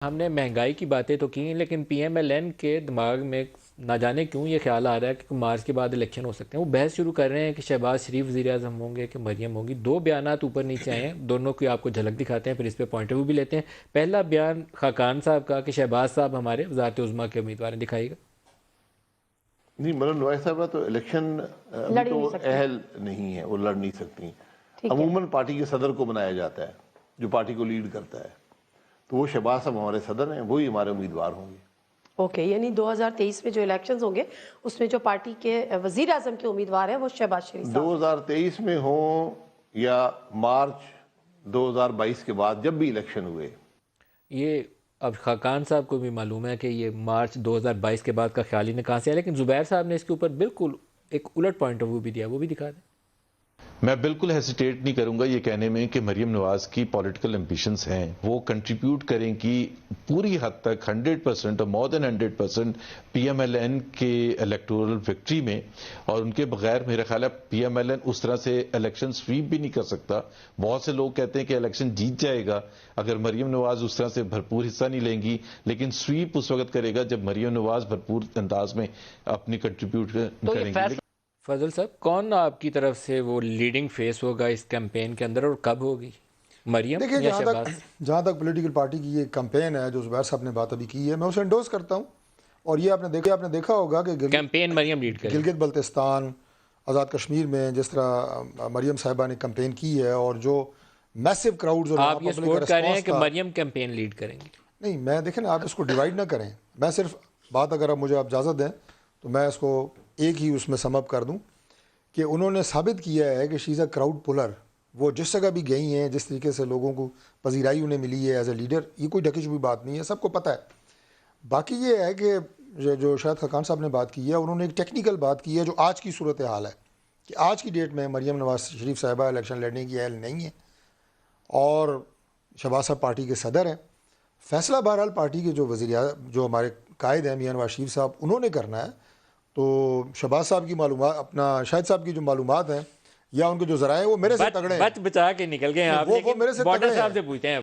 हमने महंगाई की बातें तो की हैं, लेकिन पीएमएलएन के दिमाग में ना जाने क्यों ये ख्याल आ रहा है कि मार्च के बाद इलेक्शन हो सकते हैं। वो बहस शुरू कर रहे हैं कि शहबाज शरीफ वज़ीर-ए-आज़म होंगे कि मरियम होंगी। दो बयानात ऊपर नीचे आए हैं, दोनों की आपको झलक दिखाते हैं, फिर इस पे पॉइंट ऑफ व्यू भी लेते हैं। पहला बयान खाकान साहब का कि शहबाज साहब हमारे वज़ारत उज़्मा के उम्मीदवार हैं, दिखाइएगा। नहीं, मरियम नवाज साहबा तो इलेक्शन अभी लड़ ही तो नहीं सकती। अहल नहीं है, वो लड़ नहीं सकती। ठीक है। अमूमन पार्टी के सदर को बनाया जाता है जो पार्टी को लीड करता है, तो वो शहबाज साहब हमारे सदर हैं, वही हमारे उम्मीदवार होंगे। ओके, यानी 2023 में जो इलेक्शंस होंगे उसमें जो पार्टी के वजीर आजम के उम्मीदवार हैं वो शहबाज शरीफ साहब। 2023 में हो या मार्च 2022 के बाद जब भी इलेक्शन हुए, ये अब खाकान साहब को भी मालूम है कि ये मार्च 2022 के बाद का ख्याल ही ने कहाँ से आया, लेकिन ज़ुबैर साहब ने इसके ऊपर बिल्कुल एक उलट पॉइंट ऑफ व्यू भी दिया, वो भी दिखा दें। मैं बिल्कुल हेसिटेट नहीं करूंगा ये कहने में कि मरियम नवाज की पॉलिटिकल एम्बिशंस हैं, वो कंट्रीब्यूट करेंगी पूरी हद तक 100% और मोर देन 100% पीएमएलएन के इलेक्टोरल विक्ट्री में। और उनके बगैर मेरा ख्याल है पीएमएलएन उस तरह से इलेक्शन स्वीप भी नहीं कर सकता। बहुत से लोग कहते हैं कि इलेक्शन जीत जाएगा अगर मरियम नवाज उस तरह से भरपूर हिस्सा नहीं लेंगी, लेकिन स्वीप उस वक्त करेगा जब मरियम नवाज भरपूर अंदाज में अपनी कंट्रीब्यूट करेंगी। फजल साहब, कौन आपकी तरफ से वो लीडिंग फेस होगा इस कैंपेन के अंदर और कब होगी, मरियम देखिए, या शहबाज? जहाँ तक पॉलिटिकल पार्टी की ये कैंपेन है जो जुबैर साहब ने बात अभी की है, मैं उसे एंडोर्स करता हूँ। और ये आपने देखा होगा कि कैंपेन मरियम लीड करेगी। गिलगित बल्तिस्तान, आज़ाद कश्मीर में जिस तरह मरियम साहिबा ने कैंपेन की है और जो मैसिव क्राउड्स और आप ये सपोर्ट कर रहे हैं कि मरियम कैंपेन लीड करेंगी? नहीं, मैं देखें ना, आप इसको डिवाइड ना करें। मैं सिर्फ बात, अगर आप मुझे इजाज़त दें तो मैं इसको एक ही उसमें समअप कर दूँ कि उन्होंने साबित किया है कि she is a crowd puller. वो जिस जगह भी गई हैं, जिस तरीके से लोगों को पजीराई उन्हें मिली है एज ए लीडर, ये कोई ढकी छुपी बात नहीं है, सबको पता है। बाकी ये है कि जो शायद खाकान साहब ने बात की है, उन्होंने एक टेक्निकल बात की है जो आज की सूरत हाल है कि आज की डेट में मरियम नवाज शरीफ साहिबा इलेक्शन लड़ने की अहल नहीं है और शहबाज साहब पार्टी के सदर हैं। फैसला बहरहाल पार्टी के जो हमारे कायद हैं मियां नवाज शरीफ साहब, उन्होंने करना है। तो शहबाज साहब की मालूमात, अपना शाहिद साहब की जो मालूमात हैं या उनके जो ज़राए हैं, वो मेरे से तगड़े हैं। बच बचा के निकल गए आप, वो मेरे से बॉर्डर तगड़े साहब हैं। से पूछते हैं।